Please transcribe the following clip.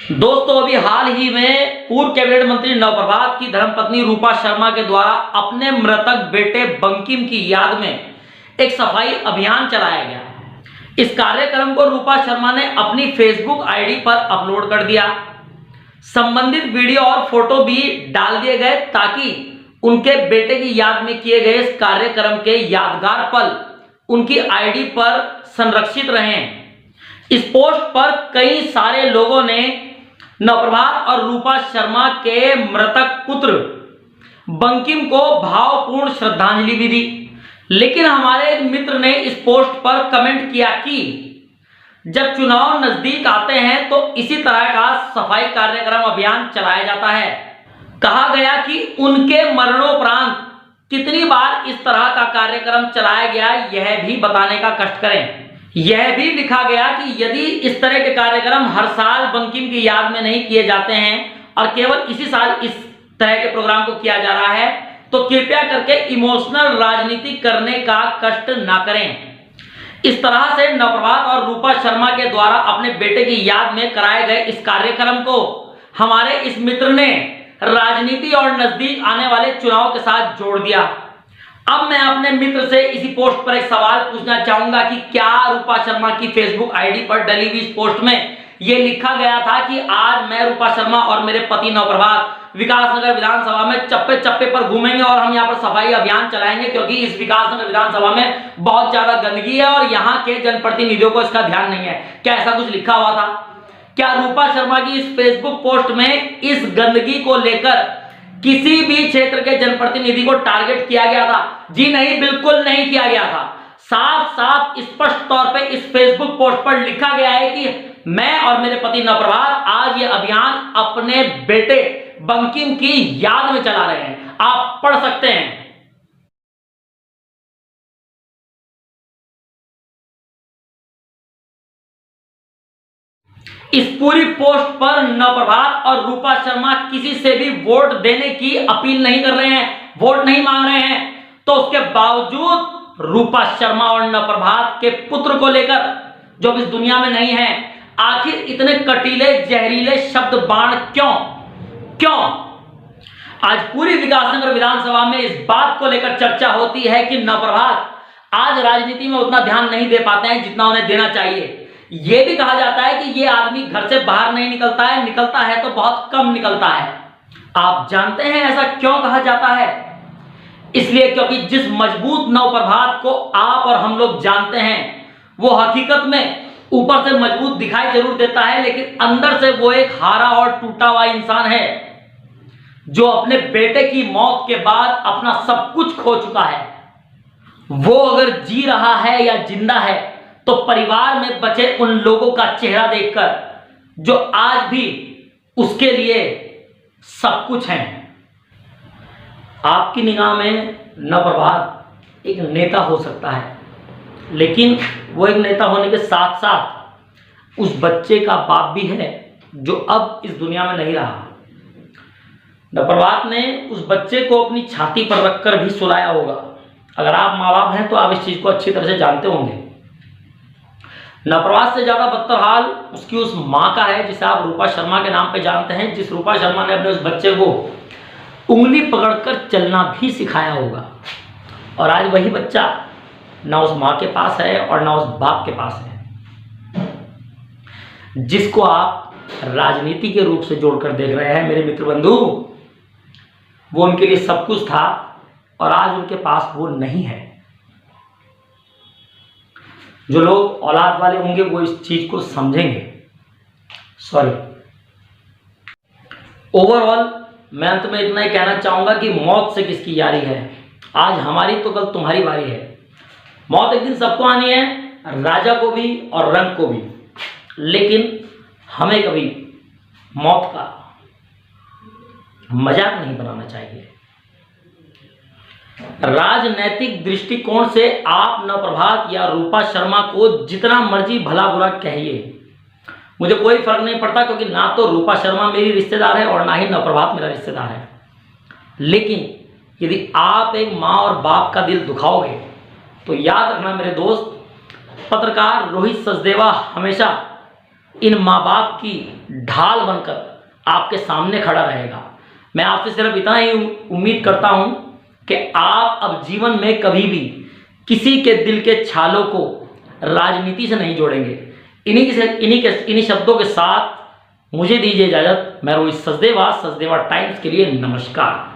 दोस्तों, अभी हाल ही में पूर्व कैबिनेट मंत्री नवप्रभात की धर्मपत्नी रूपा शर्मा के द्वारा अपने मृतक बेटे बंकिम की याद में एक सफाई अभियान चलाया गया। इस कार्यक्रम को रूपा शर्मा ने अपनी फेसबुक आईडी पर अपलोड कर दिया। संबंधित वीडियो और फोटो भी डाल दिए गए ताकि उनके बेटे की याद में किए गए इस कार्यक्रम के यादगार पल उनकी आईडी पर संरक्षित रहें। इस पोस्ट पर कई सारे लोगों ने नवप्रभात और रूपा शर्मा के मृतक पुत्र बंकिम को भावपूर्ण श्रद्धांजलि भी दी। लेकिन हमारे एक मित्र ने इस पोस्ट पर कमेंट किया कि जब चुनाव नजदीक आते हैं तो इसी तरह का सफाई कार्यक्रम अभियान चलाया जाता है। कहा गया कि उनके मरणोपरांत कितनी बार इस तरह का कार्यक्रम चलाया गया यह भी बताने का कष्ट करें। यह भी लिखा गया कि यदि इस तरह के कार्यक्रम हर साल बंकिम की याद में नहीं किए जाते हैं और केवल इसी साल इस तरह के प्रोग्राम को किया जा रहा है तो कृपया करके इमोशनल राजनीति करने का कष्ट ना करें। इस तरह से नवप्रभात और रूपा शर्मा के द्वारा अपने बेटे की याद में कराए गए इस कार्यक्रम को हमारे इस मित्र ने राजनीति और नजदीक आने वाले चुनाव के साथ जोड़ दिया। अब मैं अपने मित्र से इसी पोस्ट पर एक सवाल पूछना चाहूंगा कि क्या रूपा शर्मा की फेसबुक आईडी पर डली हुई इस पोस्ट में यह लिखा गया था कि आज मैं रूपा शर्मा और मेरे पति नवप्रभात विकासनगर विधानसभा में चप्पे चप्पे पर घूमेंगे और हम यहाँ पर सफाई अभियान चलाएंगे क्योंकि इस विकासनगर विधानसभा में बहुत ज्यादा गंदगी है और यहाँ के जनप्रतिनिधियों को इसका ध्यान नहीं है। क्या ऐसा कुछ लिखा हुआ था? क्या रूपा शर्मा की इस फेसबुक पोस्ट में इस गंदगी को लेकर किसी भी क्षेत्र के जनप्रतिनिधि को टारगेट किया गया था? जी नहीं, बिल्कुल नहीं किया गया था। साफ साफ स्पष्ट तौर पे इस फेसबुक पोस्ट पर लिखा गया है कि मैं और मेरे पति नवप्रभात आज ये अभियान अपने बेटे बंकिम की याद में चला रहे हैं। आप पढ़ सकते हैं। इस पूरी पोस्ट पर नवप्रभात और रूपा शर्मा किसी से भी वोट देने की अपील नहीं कर रहे हैं, वोट नहीं मांग रहे हैं। तो उसके बावजूद रूपा शर्मा और नवप्रभात के पुत्र को लेकर जो इस दुनिया में नहीं है, आखिर इतने कटीले जहरीले शब्द बाण क्यों? आज पूरी विकासनगर विधानसभा में इस बात को लेकर चर्चा होती है कि नवप्रभात आज राजनीति में उतना ध्यान नहीं दे पाते हैं जितना उन्हें देना चाहिए। यह भी कहा जाता है कि यह आदमी घर से बाहर नहीं निकलता है, निकलता है तो बहुत कम निकलता है। आप जानते हैं ऐसा क्यों कहा जाता है? इसलिए क्योंकि जिस मजबूत नवप्रभात को आप और हम लोग जानते हैं वो हकीकत में ऊपर से मजबूत दिखाई जरूर देता है, लेकिन अंदर से वो एक हारा और टूटा हुआ इंसान है जो अपने बेटे की मौत के बाद अपना सब कुछ खो चुका है। वो अगर जी रहा है या जिंदा है तो परिवार में बचे उन लोगों का चेहरा देखकर जो आज भी उसके लिए सब कुछ हैं। आपकी निगाह में नवप्रभात एक नेता हो सकता है, लेकिन वो एक नेता होने के साथ साथ उस बच्चे का बाप भी है जो अब इस दुनिया में नहीं रहा। नवप्रभात ने उस बच्चे को अपनी छाती पर रखकर भी सुलाया होगा। अगर आप माँ बाप हैं तो आप इस चीज को अच्छी तरह से जानते होंगे। नवप्रभात से ज्यादा बदतर हाल उसकी उस माँ का है जिसे आप रूपा शर्मा के नाम पे जानते हैं, जिस रूपा शर्मा ने अपने उस बच्चे को उंगली पकड़कर चलना भी सिखाया होगा। और आज वही बच्चा ना उस माँ के पास है और ना उस बाप के पास है, जिसको आप राजनीति के रूप से जोड़कर देख रहे हैं। मेरे मित्र बंधु, वो उनके लिए सब कुछ था और आज उनके पास वो नहीं है। जो लोग औलाद वाले होंगे वो इस चीज को समझेंगे। सॉरी, ओवरऑल मैं अंत में इतना ही कहना चाहूंगा कि मौत से किसकी यारी है? आज हमारी तो कल तुम्हारी बारी है। मौत एक दिन सबको आनी है, राजा को भी और रंक को भी, लेकिन हमें कभी मौत का मजाक नहीं बनाना चाहिए। राजनैतिक दृष्टिकोण से आप नवप्रभात या रूपा शर्मा को जितना मर्जी भला बुरा कहिए, मुझे कोई फर्क नहीं पड़ता, क्योंकि ना तो रूपा शर्मा मेरी रिश्तेदार है और ना ही नवप्रभात मेरा रिश्तेदार है। लेकिन यदि आप एक माँ और बाप का दिल दुखाओगे तो याद रखना मेरे दोस्त, पत्रकार रोहित सचदेवा हमेशा इन माँ बाप की ढाल बनकर आपके सामने खड़ा रहेगा। मैं आपसे सिर्फ इतना ही उम्मीद करता हूं कि आप अब जीवन में कभी भी किसी के दिल के छालों को राजनीति से नहीं जोड़ेंगे। इन्हीं शब्दों के साथ मुझे दीजिए इजाजत। मैं रोहित सचदेवा, सचदेवा टाइम्स के लिए नमस्कार।